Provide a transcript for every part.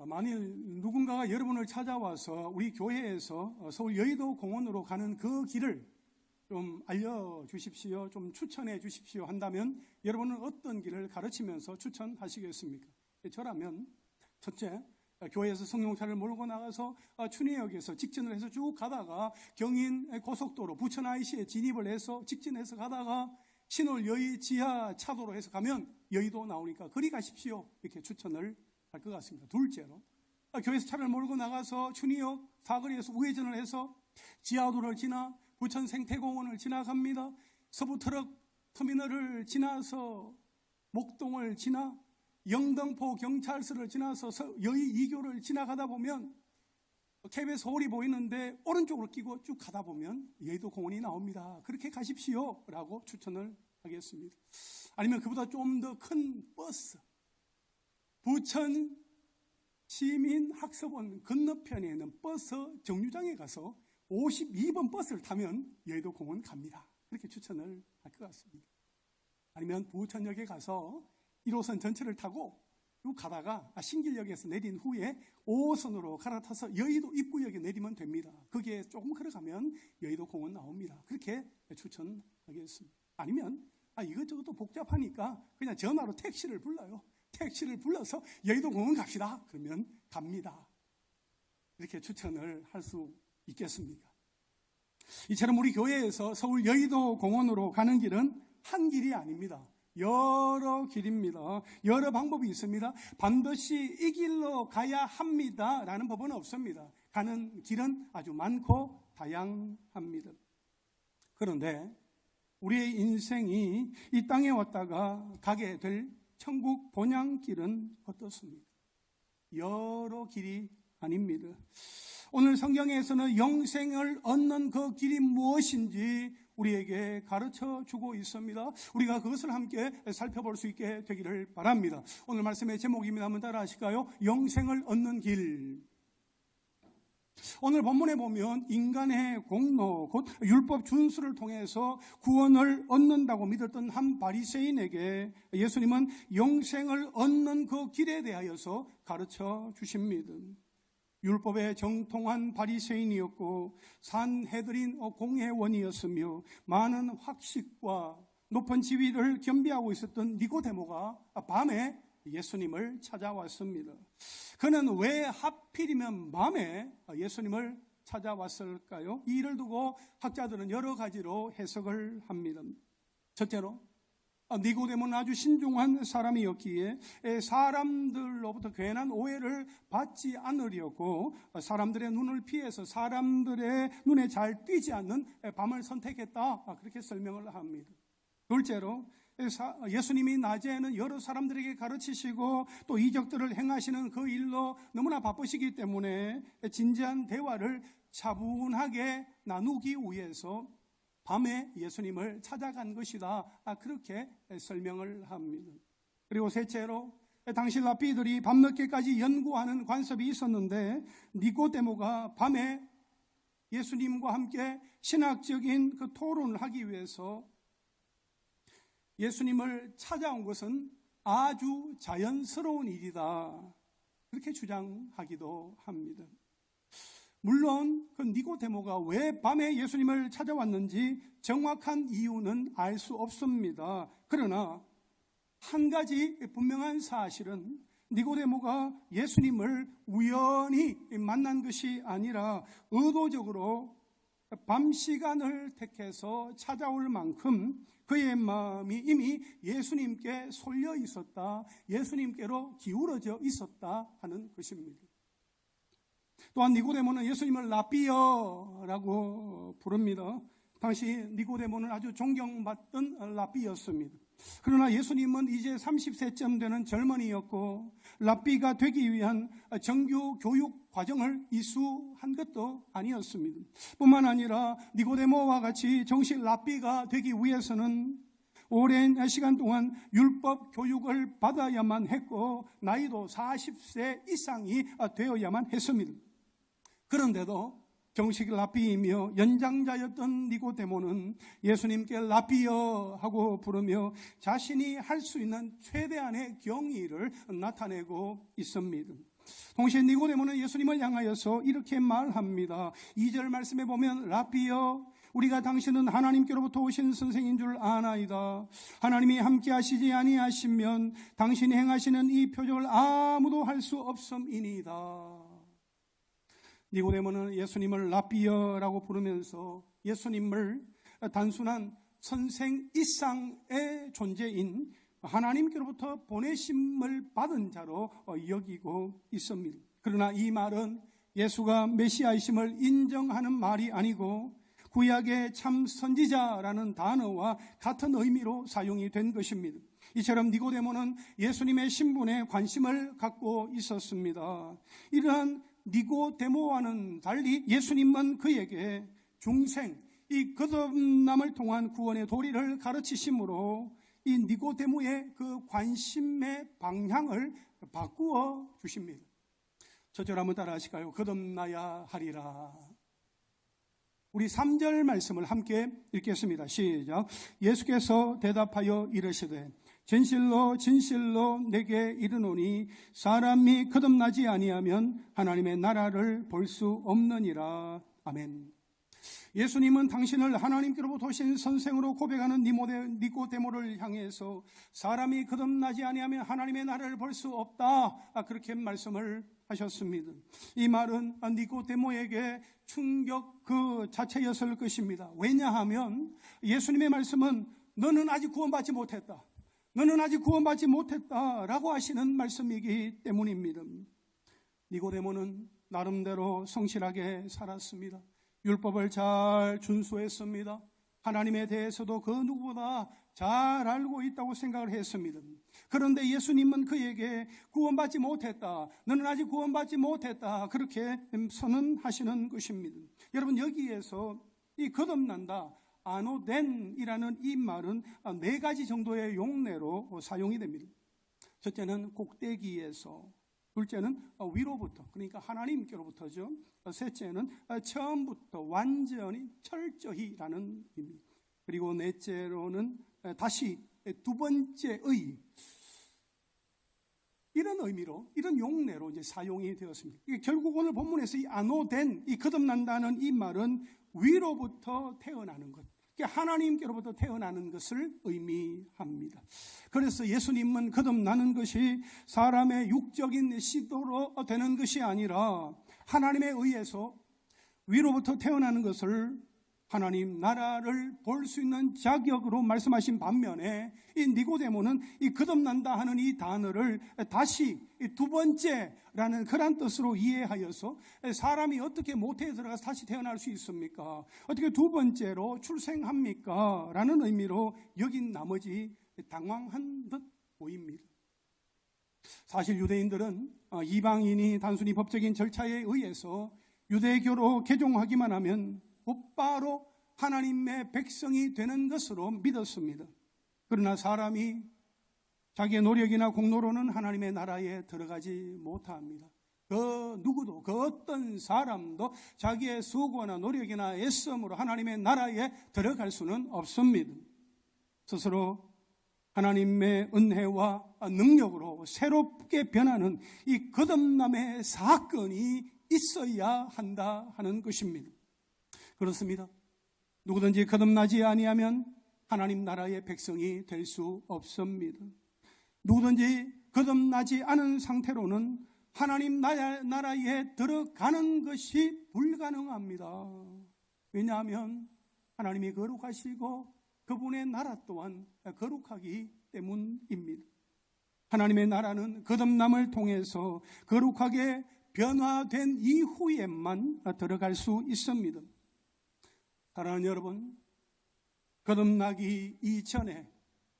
만일 누군가가 여러분을 찾아와서 우리 교회에서 서울 여의도 공원으로 가는 그 길을 좀 알려주십시오, 좀 추천해 주십시오 한다면 여러분은 어떤 길을 가르치면서 추천하시겠습니까? 저라면 첫째, 교회에서 성령차를 몰고 나가서 춘희역에서 직진을 해서 쭉 가다가 경인 고속도로 부천 IC에 진입을 해서 직진해서 가다가 신월 여의 지하 차도로 해서 가면 여의도 나오니까 그리 가십시오, 이렇게 추천을 할 것 같습니다. 둘째로, 교회에서 차를 몰고 나가서 춘희역 사거리에서 우회전을 해서 지하도로를 지나 부천 생태공원을 지나갑니다. 서부트럭 터미널을 지나서 목동을 지나 영등포 경찰서를 지나서 여의 2교를 지나가다 보면 KBS 서울이 보이는데 오른쪽으로 끼고 쭉 가다 보면 여의도 공원이 나옵니다. 그렇게 가십시오 라고 추천을 하겠습니다. 아니면 그보다 좀 더 큰 버스, 부천 시민학습원 건너편에 있는 버스 정류장에 가서 52번 버스를 타면 여의도 공원 갑니다. 그렇게 추천을 할 것 같습니다. 아니면 부천역에 가서 1호선 전철을 타고 쭉 가다가 신길역에서 내린 후에 5호선으로 갈아타서 여의도 입구역에 내리면 됩니다. 거기에 조금 걸어가면 여의도 공원 나옵니다. 그렇게 추천하겠습니다. 아니면 이것저것 복잡하니까 그냥 전화로 택시를 불러요. 택시를 불러서 여의도 공원 갑시다. 그러면 갑니다. 이렇게 추천을 할 수 있겠습니까? 이처럼 우리 교회에서 서울 여의도 공원으로 가는 길은 한 길이 아닙니다. 여러 길입니다. 여러 방법이 있습니다. 반드시 이 길로 가야 합니다 라는 법은 없습니다. 가는 길은 아주 많고 다양합니다. 그런데 우리의 인생이 이 땅에 왔다가 가게 될 천국 본향길은 어떻습니까? 여러 길이 아닙니다. 오늘 성경에서는 영생을 얻는 그 길이 무엇인지 우리에게 가르쳐 주고 있습니다. 우리가 그것을 함께 살펴볼 수 있게 되기를 바랍니다. 오늘 말씀의 제목입니다. 한번 따라 하실까요? 영생을 얻는 길. 오늘 본문에 보면 인간의 공로, 곧 율법 준수를 통해서 구원을 얻는다고 믿었던 한 바리새인에게 예수님은 영생을 얻는 그 길에 대하여서 가르쳐 주십니다. 율법에 정통한 바리새인이었고 산헤드린 공회원이었으며 많은 학식과 높은 지위를 겸비하고 있었던 니고데모가 밤에 예수님을 찾아왔습니다. 그는 왜 하필이면 밤에 예수님을 찾아왔을까요? 이 일을 두고 학자들은 여러 가지로 해석을 합니다. 첫째로, 니고데모는 아주 신중한 사람이었기에 사람들로부터 괜한 오해를 받지 않으려고 사람들의 눈을 피해서 사람들의 눈에 잘 띄지 않는 밤을 선택했다, 그렇게 설명을 합니다. 둘째로, 예수님이 낮에는 여러 사람들에게 가르치시고 또 이적들을 행하시는 그 일로 너무나 바쁘시기 때문에 진지한 대화를 차분하게 나누기 위해서 밤에 예수님을 찾아간 것이다, 그렇게 설명을 합니다. 그리고 셋째로, 당시 랍비들이 밤늦게까지 연구하는 관습이 있었는데 니고데모가 밤에 예수님과 함께 신학적인 그 토론을 하기 위해서 예수님을 찾아온 것은 아주 자연스러운 일이다, 그렇게 주장하기도 합니다. 물론 그 니고데모가 왜 밤에 예수님을 찾아왔는지 정확한 이유는 알 수 없습니다. 그러나 한 가지 분명한 사실은 니고데모가 예수님을 우연히 만난 것이 아니라 의도적으로 밤 시간을 택해서 찾아올 만큼 그의 마음이 이미 예수님께 쏠려 있었다, 예수님께로 기울어져 있었다 하는 것입니다. 또한 니고데모는 예수님을 랍비여라고 부릅니다. 당시 니고데모는 아주 존경받던 랍비였습니다. 그러나 예수님은 이제 30세쯤 되는 젊은이였고 랍비가 되기 위한 정규 교육 과정을 이수한 것도 아니었습니다. 뿐만 아니라 니고데모와 같이 정식 랍비가 되기 위해서는 오랜 시간 동안 율법 교육을 받아야만 했고 나이도 40세 이상이 되어야만 했습니다. 그런데도 정식 랍비이며 연장자였던 니고데모는 예수님께 랍비여 하고 부르며 자신이 할 수 있는 최대한의 경의를 나타내고 있습니다. 동시에 니고데모는 예수님을 향하여서 이렇게 말합니다. 2절 말씀에 보면 라비여 우리가 당신은 하나님께로부터 오신 선생인 줄 아나이다. 하나님이 함께 하시지 아니하시면 당신이 행하시는 이 표적을 아무도 할 수 없음이니이다. 니고데모는 예수님을 라비여라고 부르면서 예수님을 단순한 선생 이상의 존재인 하나님께로부터 보내심을 받은 자로 여기고 있습니다. 그러나 이 말은 예수가 메시아이심을 인정하는 말이 아니고 구약의 참 선지자라는 단어와 같은 의미로 사용이 된 것입니다. 이처럼 니고데모는 예수님의 신분에 관심을 갖고 있었습니다. 이러한 니고데모와는 달리 예수님은 그에게 중생, 이 거듭남을 통한 구원의 도리를 가르치심으로 이 니고데모의 그 관심의 방향을 바꾸어 주십니다. 저절 한번 따라 하실까요? 거듭나야 하리라. 우리 3절 말씀을 함께 읽겠습니다. 시작. 예수께서 대답하여 이르시되 진실로 진실로 내게 이르노니 사람이 거듭나지 아니하면 하나님의 나라를 볼 수 없느니라. 아멘. 예수님은 당신을 하나님께로부터 오신 선생으로 고백하는 니고데모를 향해서 사람이 거듭나지 아니하면 하나님의 나라를 볼 수 없다, 그렇게 말씀을 하셨습니다. 이 말은 니고데모에게 충격 그 자체였을 것입니다. 왜냐하면 예수님의 말씀은 너는 아직 구원받지 못했다, 너는 아직 구원받지 못했다라고 하시는 말씀이기 때문입니다. 니고데모는 나름대로 성실하게 살았습니다. 율법을 잘 준수했습니다. 하나님에 대해서도 그 누구보다 잘 알고 있다고 생각을 했습니다. 그런데 예수님은 그에게 구원받지 못했다, 너는 아직 구원받지 못했다, 그렇게 선언하시는 것입니다. 여러분, 여기에서 이 거듭난다, 아노덴이라는 이 말은 4가지 정도의 용례로 사용이 됩니다. 첫째는 꼭대기에서, 둘째는 위로부터, 그러니까 하나님께로부터죠. 셋째는 처음부터 완전히 철저히라는 의미, 그리고 넷째로는 다시 두 번째의, 이런 의미로, 이런 용례로 이제 사용이 되었습니다. 결국 오늘 본문에서 이 아노덴, 이 거듭난다는 이 말은 위로부터 태어나는 것, 하나님께로부터 태어나는 것을 의미합니다. 그래서 예수님은 거듭나는 것이 사람의 육적인 시도로 되는 것이 아니라 하나님에 의해서 위로부터 태어나는 것을 하나님 나라를 볼 수 있는 자격으로 말씀하신 반면에 이 니고데모는 이 거듭난다 하는 이 단어를 다시 두 번째라는 그런 뜻으로 이해하여서 사람이 어떻게 모태에 들어가서 다시 태어날 수 있습니까? 어떻게 두 번째로 출생합니까? 라는 의미로 여긴 나머지 당황한 듯 보입니다. 사실 유대인들은 이방인이 단순히 법적인 절차에 의해서 유대교로 개종하기만 하면 곧바로 하나님의 백성이 되는 것으로 믿었습니다. 그러나 사람이 자기의 노력이나 공로로는 하나님의 나라에 들어가지 못합니다. 그 누구도, 그 어떤 사람도 자기의 수고나 노력이나 애씀으로 하나님의 나라에 들어갈 수는 없습니다. 스스로 하나님의 은혜와 능력으로 새롭게 변하는 이 거듭남의 사건이 있어야 한다 하는 것입니다. 그렇습니다. 누구든지 거듭나지 아니하면 하나님 나라의 백성이 될 수 없습니다. 누구든지 거듭나지 않은 상태로는 하나님 나라에 들어가는 것이 불가능합니다. 왜냐하면 하나님이 거룩하시고 그분의 나라 또한 거룩하기 때문입니다. 하나님의 나라는 거듭남을 통해서 거룩하게 변화된 이후에만 들어갈 수 있습니다. 사랑하는 여러분, 거듭나기 이전에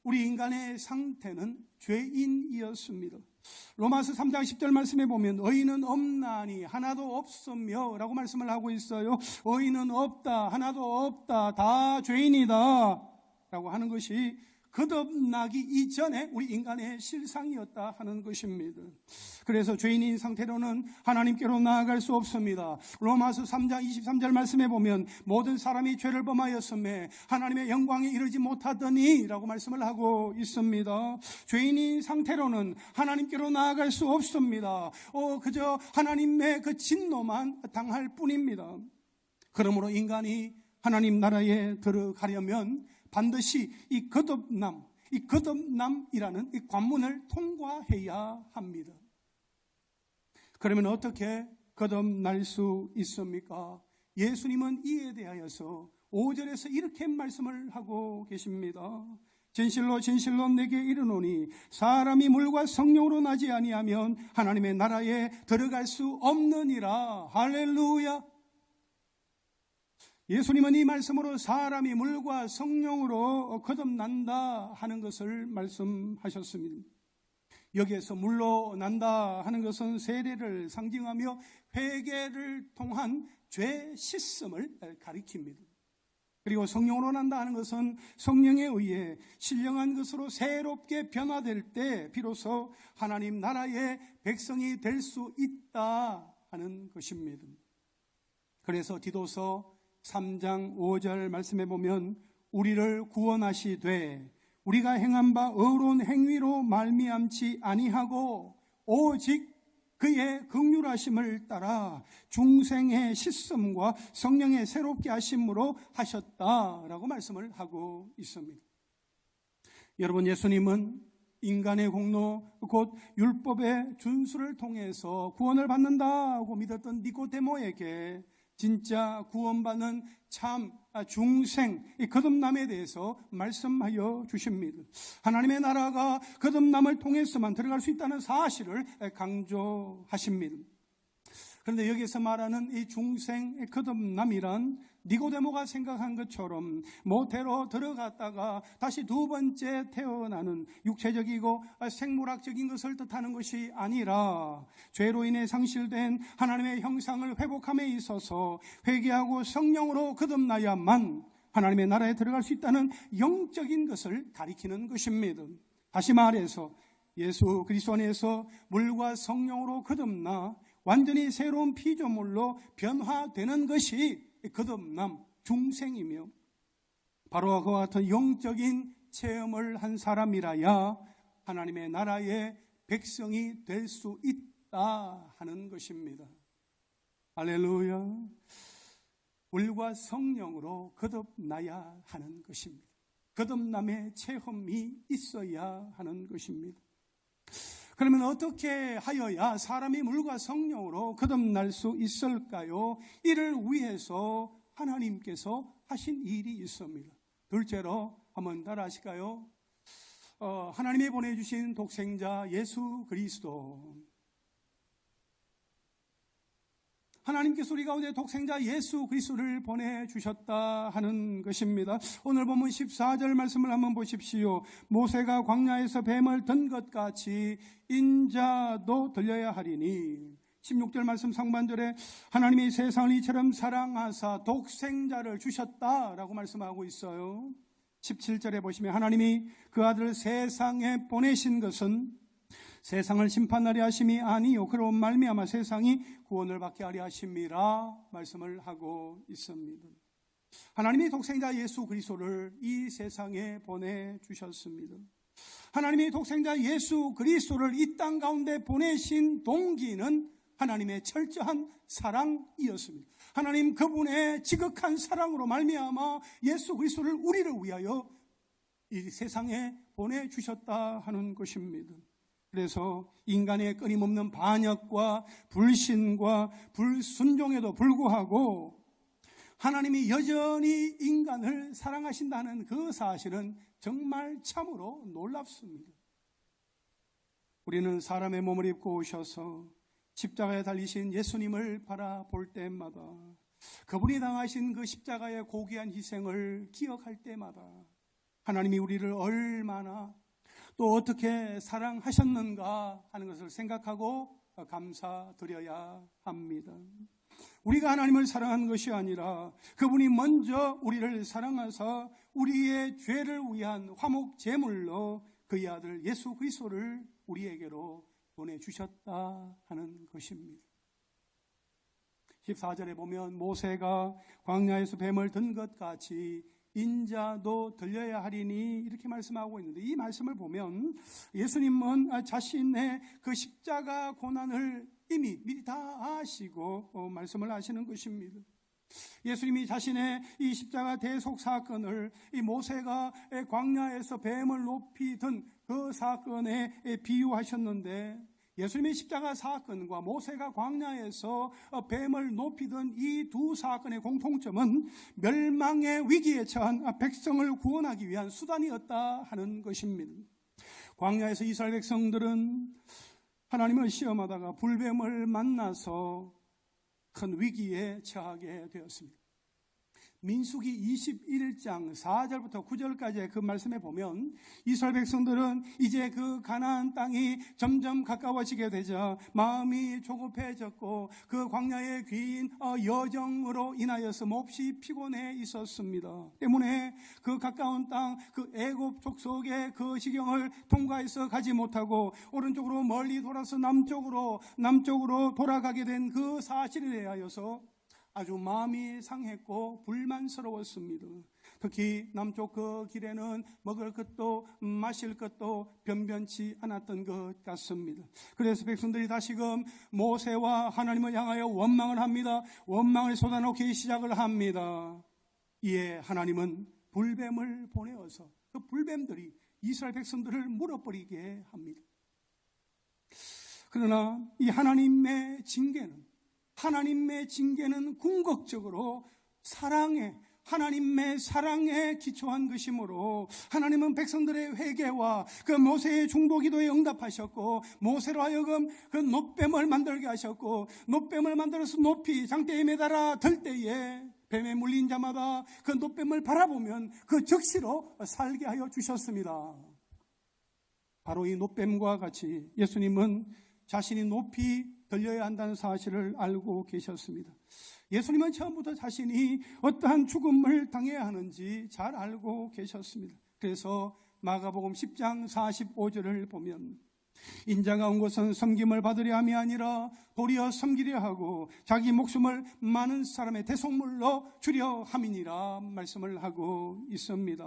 우리 인간의 상태는 죄인이었습니다. 로마서 3장 10절 말씀에 보면 의인은 없나니 하나도 없으며 라고 말씀을 하고 있어요. 의인은 없다, 하나도 없다, 다 죄인이다 라고 하는 것이 거듭나기 이전에 우리 인간의 실상이었다 하는 것입니다. 그래서 죄인인 상태로는 하나님께로 나아갈 수 없습니다. 로마서 3장 23절 말씀에 보면 모든 사람이 죄를 범하였음에 하나님의 영광에 이르지 못하더니 라고 말씀을 하고 있습니다. 죄인인 상태로는 하나님께로 나아갈 수 없습니다. 그저 하나님의 그 진노만 당할 뿐입니다. 그러므로 인간이 하나님 나라에 들어가려면 반드시 이 거듭남이라는 이 관문을 통과해야 합니다. 그러면 어떻게 거듭날 수 있습니까? 예수님은 이에 대하여서 5절에서 이렇게 말씀을 하고 계십니다. 진실로 진실로 내게 이르노니 사람이 물과 성령으로 나지 아니하면 하나님의 나라에 들어갈 수 없느니라. 할렐루야. 예수님은 이 말씀으로 사람이 물과 성령으로 거듭난다 하는 것을 말씀하셨습니다. 여기에서 물로 난다 하는 것은 세례를 상징하며 회개를 통한 죄 씻음을 가리킵니다. 그리고 성령으로 난다 하는 것은 성령에 의해 신령한 것으로 새롭게 변화될 때 비로소 하나님 나라의 백성이 될 수 있다 하는 것입니다. 그래서 디도서 3장 5절 말씀해 보면 우리를 구원하시되 우리가 행한 바 의로운 행위로 말미암지 아니하고 오직 그의 긍휼하심을 따라 중생의 씻음과 성령의 새롭게 하심으로 하셨다라고 말씀을 하고 있습니다. 여러분, 예수님은 인간의 공로 곧 율법의 준수를 통해서 구원을 받는다고 믿었던 니고데모에게 진짜 구원받는 참 중생 거듭남에 대해서 말씀하여 주십니다. 하나님의 나라가 거듭남을 통해서만 들어갈 수 있다는 사실을 강조하십니다. 그런데 여기서 말하는 이 중생 거듭남이란 니고데모가 생각한 것처럼 모태로 들어갔다가 다시 두 번째 태어나는 육체적이고 생물학적인 것을 뜻하는 것이 아니라 죄로 인해 상실된 하나님의 형상을 회복함에 있어서 회개하고 성령으로 거듭나야만 하나님의 나라에 들어갈 수 있다는 영적인 것을 가리키는 것입니다. 다시 말해서 예수 그리스도 안에서 물과 성령으로 거듭나 완전히 새로운 피조물로 변화되는 것이 거듭남, 중생이며 바로 그와 같은 영적인 체험을 한 사람이라야 하나님의 나라의 백성이 될 수 있다 하는 것입니다. 할렐루야. 물과 성령으로 거듭나야 하는 것입니다. 거듭남의 체험이 있어야 하는 것입니다. 그러면 어떻게 하여야 사람이 물과 성령으로 거듭날 수 있을까요? 이를 위해서 하나님께서 하신 일이 있습니다. 둘째로 한번 따라 하실까요? 하나님이 보내주신 독생자 예수 그리스도, 하나님께서 우리 가운데 독생자 예수 그리스도를 보내주셨다 하는 것입니다. 오늘 본문 14절 말씀을 한번 보십시오. 모세가 광야에서 뱀을 든 것 같이 인자도 들려야 하리니. 16절 말씀 상반절에 하나님이 세상을 이처럼 사랑하사 독생자를 주셨다라고 말씀하고 있어요. 17절에 보시면 하나님이 그 아들을 세상에 보내신 것은 세상을 심판하려 하심이 아니요 그로 말미암아 세상이 구원을 받게 하려 하심이라 말씀을 하고 있습니다. 하나님이 독생자 예수 그리스도를 이 세상에 보내주셨습니다. 하나님이 독생자 예수 그리스도를 이 땅 가운데 보내신 동기는 하나님의 철저한 사랑이었습니다. 하나님 그분의 지극한 사랑으로 말미암아 예수 그리스도를 우리를 위하여 이 세상에 보내주셨다 하는 것입니다. 그래서 인간의 끊임없는 반역과 불신과 불순종에도 불구하고 하나님이 여전히 인간을 사랑하신다는 그 사실은 정말 참으로 놀랍습니다. 우리는 사람의 몸을 입고 오셔서 십자가에 달리신 예수님을 바라볼 때마다 그분이 당하신 그 십자가의 고귀한 희생을 기억할 때마다 하나님이 우리를 얼마나 또 어떻게 사랑하셨는가 하는 것을 생각하고 감사드려야 합니다. 우리가 하나님을 사랑한 것이 아니라 그분이 먼저 우리를 사랑하사 우리의 죄를 위한 화목 제물로 그의 아들 예수 그리스도를 우리에게로 보내주셨다 하는 것입니다. 14절에 보면 모세가 광야에서 뱀을 든 것 같이 인자도 들려야 하리니 이렇게 말씀하고 있는데, 이 말씀을 보면 예수님은 자신의 그 십자가 고난을 이미 미리 다 아시고 말씀을 하시는 것입니다. 예수님이 자신의 이 십자가 대속 사건을 이 모세가 광야에서 뱀을 높이 든 그 사건에 비유하셨는데, 예수님의 십자가 사건과 모세가 광야에서 뱀을 높이 든 이 두 사건의 공통점은 멸망의 위기에 처한 백성을 구원하기 위한 수단이었다 하는 것입니다. 광야에서 이스라엘 백성들은 하나님을 시험하다가 불뱀을 만나서 큰 위기에 처하게 되었습니다. 민수기 21장 4절부터 9절까지의 그 말씀에 보면 이스라엘 백성들은 이제 그 가나안 땅이 점점 가까워지게 되자 마음이 조급해졌고 그 광야의 긴 여정으로 인하여서 몹시 피곤해 있었습니다. 때문에 그 가까운 땅, 그 애굽 족속의 그 지경을 통과해서 가지 못하고 오른쪽으로 멀리 돌아서 남쪽으로 돌아가게 된 그 사실에 대하여서 아주 마음이 상했고 불만스러웠습니다. 특히 남쪽 그 길에는 먹을 것도 마실 것도 변변치 않았던 것 같습니다. 그래서 백성들이 다시금 모세와 하나님을 향하여 원망을 합니다. 원망을 쏟아놓기 시작을 합니다. 이에 하나님은 불뱀을 보내어서 그 불뱀들이 이스라엘 백성들을 물어버리게 합니다. 그러나 이 하나님의 징계는 궁극적으로 하나님의 사랑에 기초한 것이므로 하나님은 백성들의 회개와 그 모세의 중보기도에 응답하셨고 모세로 하여금 그 놋뱀을 만들게 하셨고 놋뱀을 만들어서 높이 장대에 매달아 들 때에 뱀에 물린 자마다 그 놋뱀을 바라보면 그 즉시로 살게 하여 주셨습니다. 바로 이 놋뱀과 같이 예수님은 자신이 높이 들려야 한다는 사실을 알고 계셨습니다. 예수님은 처음부터 자신이 어떠한 죽음을 당해야 하는지 잘 알고 계셨습니다. 그래서 마가복음 10장 45절을 보면 인자가 온 것은 섬김을 받으려 함이 아니라 도리어 섬기려 하고 자기 목숨을 많은 사람의 대속물로 주려 함이니라 말씀을 하고 있습니다.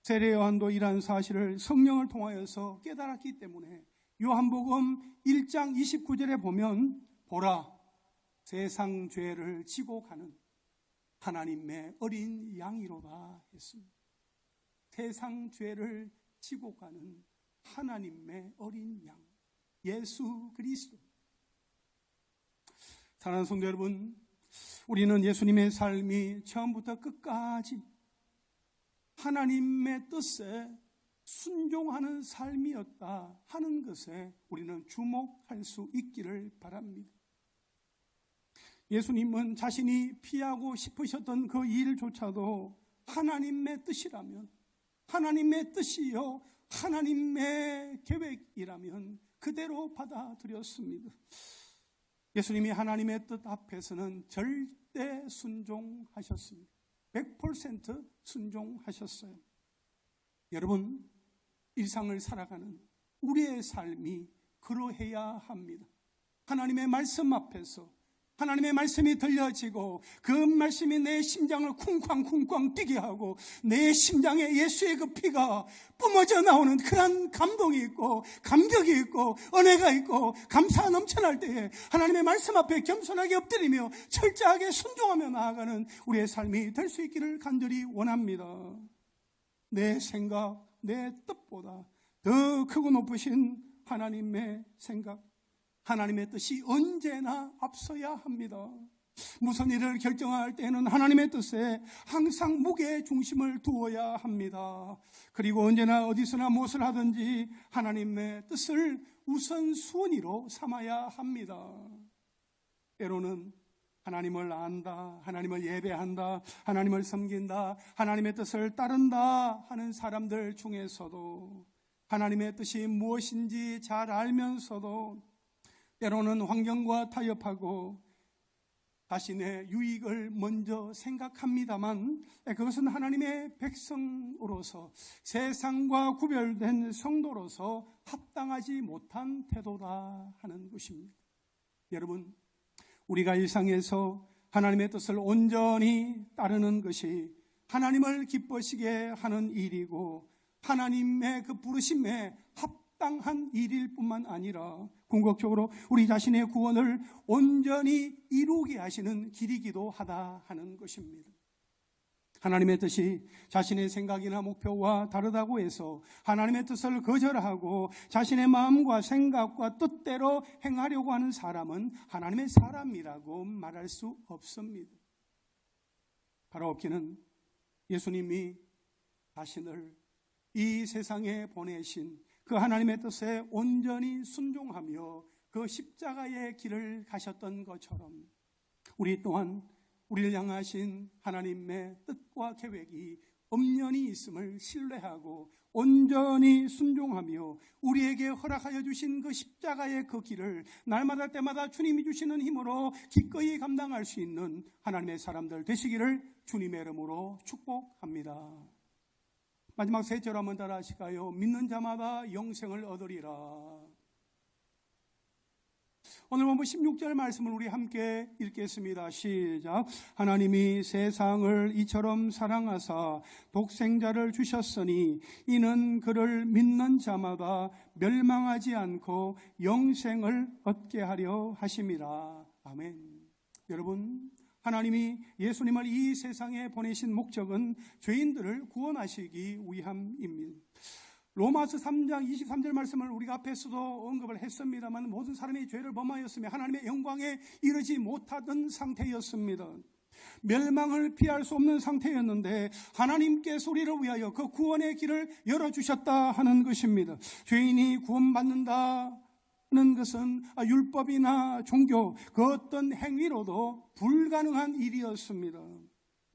세례 요한도 이러한 사실을 성령을 통하여서 깨달았기 때문에 요한복음 1장 29절에 보면 보라 세상 죄를 지고 가는 하나님의 어린 양이로다 했습니다. 세상 죄를 지고 가는 하나님의 어린 양 예수 그리스도. 사랑하는 성도 여러분, 우리는 예수님의 삶이 처음부터 끝까지 하나님의 뜻에 순종하는 삶이었다 하는 것에 우리는 주목할 수 있기를 바랍니다. 예수님은 자신이 피하고 싶으셨던 그 일조차도 하나님의 뜻이라면, 하나님의 뜻이요 하나님의 계획이라면 그대로 받아들였습니다. 예수님이 하나님의 뜻 앞에서는 절대 순종하셨습니다. 100% 순종하셨어요. 여러분, 일상을 살아가는 우리의 삶이 그러해야 합니다. 하나님의 말씀 앞에서 하나님의 말씀이 들려지고 그 말씀이 내 심장을 쿵쾅쿵쾅 뛰게 하고 내 심장에 예수의 그 피가 뿜어져 나오는 그런 감동이 있고 감격이 있고 은혜가 있고 감사가 넘쳐날 때에 하나님의 말씀 앞에 겸손하게 엎드리며 철저하게 순종하며 나아가는 우리의 삶이 될 수 있기를 간절히 원합니다. 내 생각, 내 뜻보다 더 크고 높으신 하나님의 생각, 하나님의 뜻이 언제나 앞서야 합니다. 무슨 일을 결정할 때는 하나님의 뜻에 항상 무게 중심을 두어야 합니다. 그리고 언제나 어디서나 무엇을 하든지 하나님의 뜻을 우선순위로 삼아야 합니다. 때로는 하나님을 안다, 하나님을 예배한다, 하나님을 섬긴다, 하나님의 뜻을 따른다 하는 사람들 중에서도 하나님의 뜻이 무엇인지 잘 알면서도 때로는 환경과 타협하고 자신의 유익을 먼저 생각합니다만 그것은 하나님의 백성으로서 세상과 구별된 성도로서 합당하지 못한 태도다 하는 것입니다. 여러분, 우리가 일상에서 하나님의 뜻을 온전히 따르는 것이 하나님을 기뻐시게 하는 일이고 하나님의 그 부르심에 합당한 일일 뿐만 아니라 궁극적으로 우리 자신의 구원을 온전히 이루게 하시는 길이기도 하다 하는 것입니다. 하나님의 뜻이 자신의 생각이나 목표와 다르다고 해서 하나님의 뜻을 거절하고 자신의 마음과 생각과 뜻대로 행하려고 하는 사람은 하나님의 사람이라고 말할 수 없습니다. 바로 없기는 예수님이 자신을 이 세상에 보내신 그 하나님의 뜻에 온전히 순종하며 그 십자가의 길을 가셨던 것처럼 우리 또한 우리를 향하신 하나님의 뜻과 계획이 엄연히 있음을 신뢰하고 온전히 순종하며 우리에게 허락하여 주신 그 십자가의 그 길을 날마다 때마다 주님이 주시는 힘으로 기꺼이 감당할 수 있는 하나님의 사람들 되시기를 주님의 이름으로 축복합니다. 마지막 세 절 한번 따라 하실까요? 믿는 자마다 영생을 얻으리라. 오늘 본문 16절 말씀을 우리 함께 읽겠습니다. 시작. 하나님이 세상을 이처럼 사랑하사 독생자를 주셨으니 이는 그를 믿는 자마다 멸망하지 않고 영생을 얻게 하려 하심이라. 아멘. 여러분, 하나님이 예수님을 이 세상에 보내신 목적은 죄인들을 구원하시기 위함입니다. 로마서 3장 23절 말씀을 우리가 앞에서도 언급을 했습니다만 모든 사람이 죄를 범하였으며 하나님의 영광에 이르지 못하던 상태였습니다. mel망을 피할 수 없는 상태였는데 하나님께서 우리를 위하여 그 구원의 길을 열어주셨다 하는 것입니다. 죄인이 구원받는다는 것은 율법이나 종교 그 어떤 행위로도 불가능한 일이었습니다.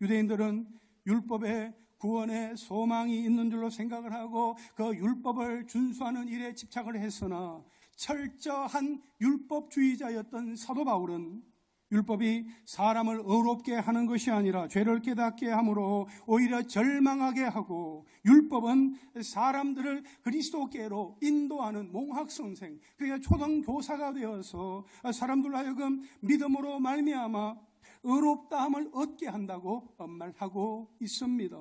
유대인들은 율법에 구원의 소망이 있는 줄로 생각을 하고 그 율법을 준수하는 일에 집착을 했으나 철저한 율법주의자였던 사도 바울은 율법이 사람을 의롭게 하는 것이 아니라 죄를 깨닫게 함으로 오히려 절망하게 하고 율법은 사람들을 그리스도께로 인도하는 몽학선생, 그러니까 초등교사가 되어서 사람들로 하여금 믿음으로 말미암아 의롭다함을 얻게 한다고 말하고 있습니다.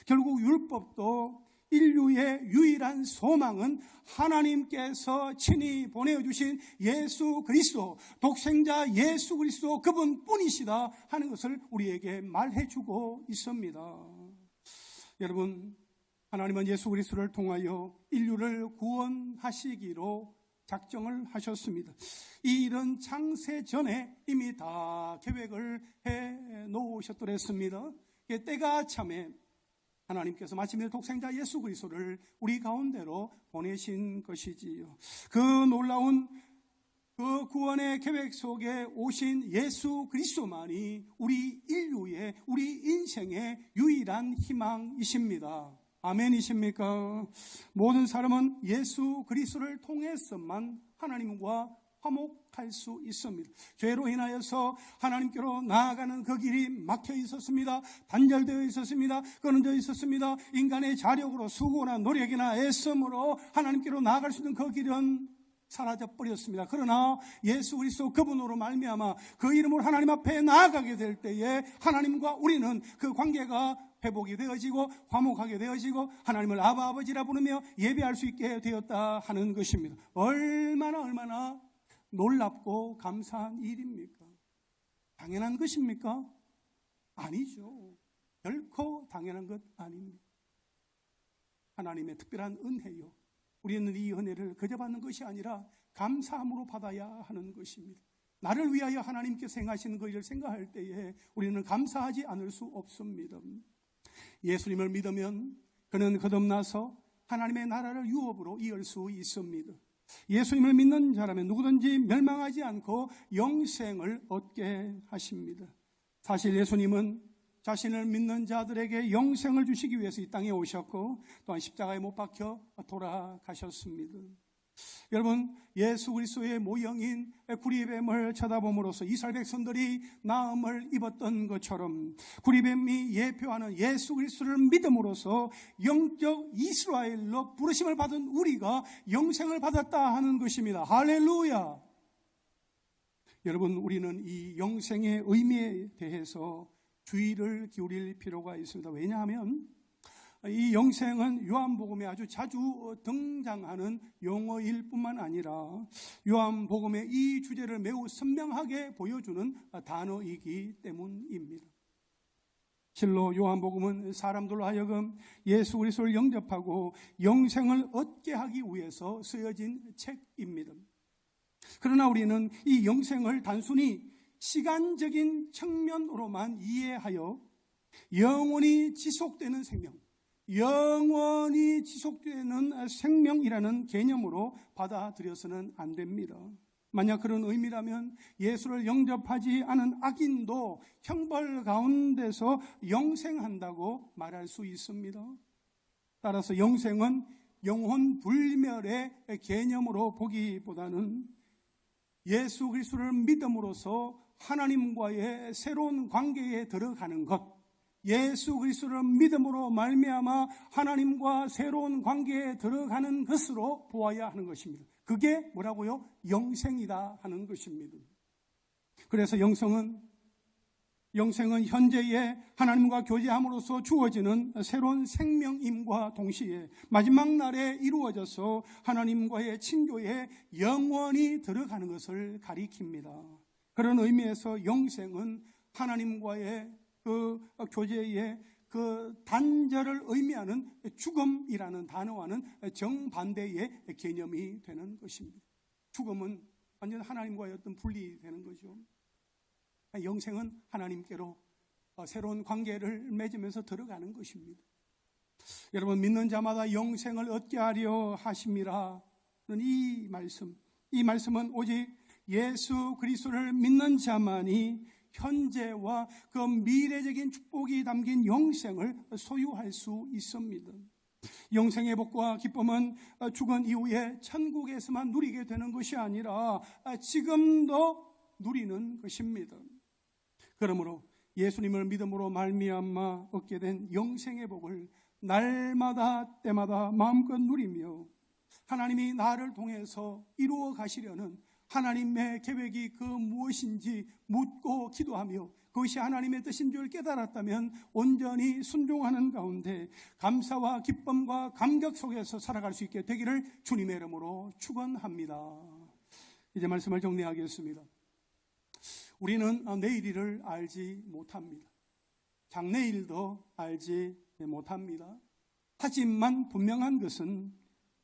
결국 율법도 인류의 유일한 소망은 하나님께서 친히 보내주신 예수 그리스도, 독생자 예수 그리스도 그분뿐이시다 하는 것을 우리에게 말해주고 있습니다. 여러분, 하나님은 예수 그리스도를 통하여 인류를 구원하시기로 작정을 하셨습니다. 이 일은 창세 전에 이미 다 계획을 해 놓으셨더랬습니다. 때가 참에 하나님께서 마침내 독생자 예수 그리스도를 우리 가운데로 보내신 것이지요. 그 놀라운 그 구원의 계획 속에 오신 예수 그리스도만이 우리 인류의, 우리 인생의 유일한 희망이십니다. 아멘이십니까? 모든 사람은 예수 그리스도를 통해서만 하나님과 화목할 수 있습니다. 죄로 인하여서 하나님께로 나아가는 그 길이 막혀 있었습니다. 단절되어 있었습니다. 끊어져 있었습니다. 인간의 자력으로 수고나 노력이나 애씀으로 하나님께로 나아갈 수 있는 그 길은 사라져버렸습니다. 그러나 예수 그리스도 그분으로 말미암아 그 이름으로 하나님 앞에 나아가게 될 때에 하나님과 우리는 그 관계가 회복이 되어지고 화목하게 되어지고 하나님을 아바 아버지라 부르며 예배할 수 있게 되었다 하는 것입니다. 얼마나 놀랍고 감사한 일입니까? 당연한 것입니까? 아니죠. 결코 당연한 것 아닙니다. 하나님의 특별한 은혜요. 우리는 이 은혜를 그저 받는 것이 아니라 감사함으로 받아야 하는 것입니다. 나를 위하여 하나님께서 행하시는 그 일을 생각할 때에 우리는 감사하지 않을 수 없습니다. 예수님을 믿으면 그는 거듭나서 하나님의 나라를 유업으로 이을 수 있습니다. 예수님을 믿는 자라면 누구든지 멸망하지 않고 영생을 얻게 하십니다. 사실 예수님은 자신을 믿는 자들에게 영생을 주시기 위해서 이 땅에 오셨고 또한 십자가에 못 박혀 돌아가셨습니다. 여러분, 예수 그리스도의 모형인 구리뱀을 쳐다봄으로써 이스라엘 백성들이 나음을 입었던 것처럼 구리뱀이 예표하는 예수 그리스도를 믿음으로써 영적 이스라엘로 부르심을 받은 우리가 영생을 받았다 하는 것입니다. 할렐루야! 여러분, 우리는 이 영생의 의미에 대해서 주의를 기울일 필요가 있습니다. 왜냐하면 이 영생은 요한복음에 아주 자주 등장하는 용어일 뿐만 아니라 요한복음의 이 주제를 매우 선명하게 보여주는 단어이기 때문입니다. 실로 요한복음은 사람들로 하여금 예수 그리스도를 영접하고 영생을 얻게 하기 위해서 쓰여진 책입니다. 그러나 우리는 이 영생을 단순히 시간적인 측면으로만 이해하여 영원히 지속되는 생명, 영원히 지속되는 생명이라는 개념으로 받아들여서는 안 됩니다. 만약 그런 의미라면 예수를 영접하지 않은 악인도 형벌 가운데서 영생한다고 말할 수 있습니다. 따라서 영생은 영혼 불멸의 개념으로 보기보다는 예수 그리스도를 믿음으로써 하나님과의 새로운 관계에 들어가는 것, 예수 그리스도를 믿음으로 말미암아 하나님과 새로운 관계에 들어가는 것으로 보아야 하는 것입니다. 그게 뭐라고요? 영생이다 하는 것입니다. 그래서 영생은 현재의 하나님과 교제함으로써 주어지는 새로운 생명임과 동시에 마지막 날에 이루어져서 하나님과의 친교에 영원히 들어가는 것을 가리킵니다. 그런 의미에서 영생은 하나님과의 그 교제의 그 단절을 의미하는 죽음이라는 단어와는 정반대의 개념이 되는 것입니다. 죽음은 완전 하나님과의 어떤 분리되는 거죠. 영생은 하나님께로 새로운 관계를 맺으면서 들어가는 것입니다. 여러분, 믿는 자마다 영생을 얻게 하려 하심이라는 이 말씀은 오직 예수 그리스도를 믿는 자만이 현재와 그 미래적인 축복이 담긴 영생을 소유할 수 있습니다. 영생의 복과 기쁨은 죽은 이후에 천국에서만 누리게 되는 것이 아니라 지금도 누리는 것입니다. 그러므로 예수님을 믿음으로 말미암아 얻게 된 영생의 복을 날마다 때마다 마음껏 누리며 하나님이 나를 통해서 이루어 가시려는 하나님의 계획이 그 무엇인지 묻고 기도하며 그것이 하나님의 뜻인 줄 깨달았다면 온전히 순종하는 가운데 감사와 기쁨과 감격 속에서 살아갈 수 있게 되기를 주님의 이름으로 축원합니다. 이제 말씀을 정리하겠습니다. 우리는 내일을 알지 못합니다. 장래일도 알지 못합니다. 하지만 분명한 것은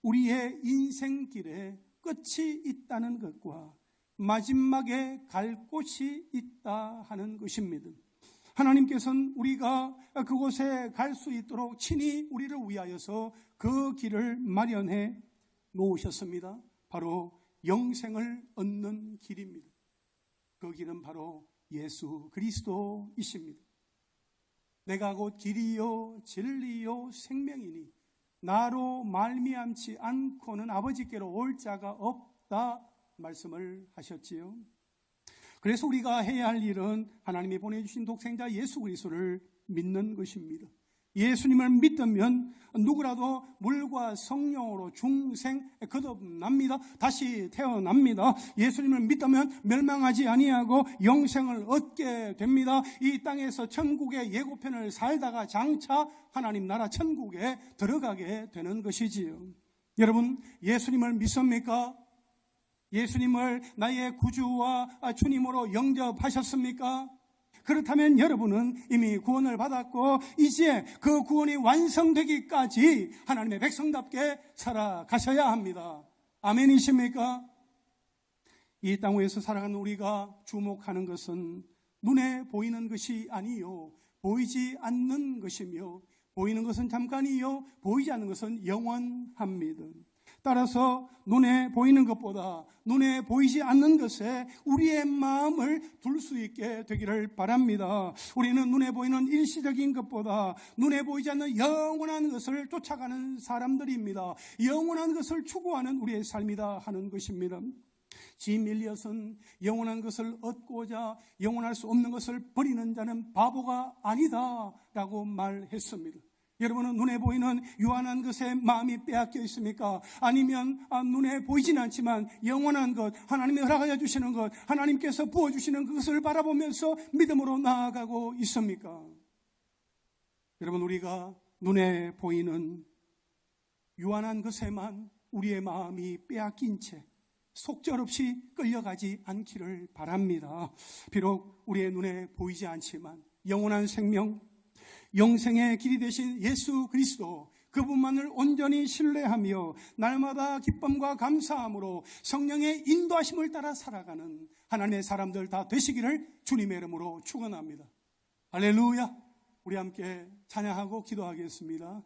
우리의 인생길에 끝이 있다는 것과 마지막에 갈 곳이 있다 하는 것입니다. 하나님께서는 우리가 그곳에 갈 수 있도록 친히 우리를 위하여서 그 길을 마련해 놓으셨습니다. 바로 영생을 얻는 길입니다. 그 길은 바로 예수 그리스도이십니다. 내가 곧 길이요 진리요 생명이니 나로 말미암지 않고는 아버지께로 올 자가 없다 말씀을 하셨지요. 그래서 우리가 해야 할 일은 하나님이 보내주신 독생자 예수 그리스도를 믿는 것입니다. 예수님을 믿으면 누구라도 물과 성령으로 중생 거듭납니다. 다시 태어납니다. 예수님을 믿으면 멸망하지 아니하고 영생을 얻게 됩니다. 이 땅에서 천국의 예고편을 살다가 장차 하나님 나라 천국에 들어가게 되는 것이지요. 여러분, 예수님을 믿습니까? 예수님을 나의 구주와 주님으로 영접하셨습니까? 그렇다면 여러분은 이미 구원을 받았고 이제 그 구원이 완성되기까지 하나님의 백성답게 살아가셔야 합니다. 아멘이십니까? 이 땅 위에서 살아가는 우리가 주목하는 것은 눈에 보이는 것이 아니요 보이지 않는 것이며 보이는 것은 잠깐이요 보이지 않는 것은 영원합니다. 따라서 눈에 보이는 것보다 눈에 보이지 않는 것에 우리의 마음을 둘 수 있게 되기를 바랍니다. 우리는 눈에 보이는 일시적인 것보다 눈에 보이지 않는 영원한 것을 쫓아가는 사람들입니다. 영원한 것을 추구하는 우리의 삶이다 하는 것입니다. 짐 밀리엇은 영원한 것을 얻고자 영원할 수 없는 것을 버리는 자는 바보가 아니다 라고 말했습니다. 여러분은 눈에 보이는 유한한 것에 마음이 빼앗겨 있습니까? 아니면 눈에 보이진 않지만 영원한 것, 하나님이 허락하여 주시는 것, 하나님께서 부어주시는 그것을 바라보면서 믿음으로 나아가고 있습니까? 여러분, 우리가 눈에 보이는 유한한 것에만 우리의 마음이 빼앗긴 채 속절없이 끌려가지 않기를 바랍니다. 비록 우리의 눈에 보이지 않지만 영원한 생명, 영생의 길이 되신 예수 그리스도, 그분만을 온전히 신뢰하며 날마다 기쁨과 감사함으로 성령의 인도하심을 따라 살아가는 하나님의 사람들 다 되시기를 주님의 이름으로 축원합니다. 할렐루야. 우리 함께 찬양하고 기도하겠습니다.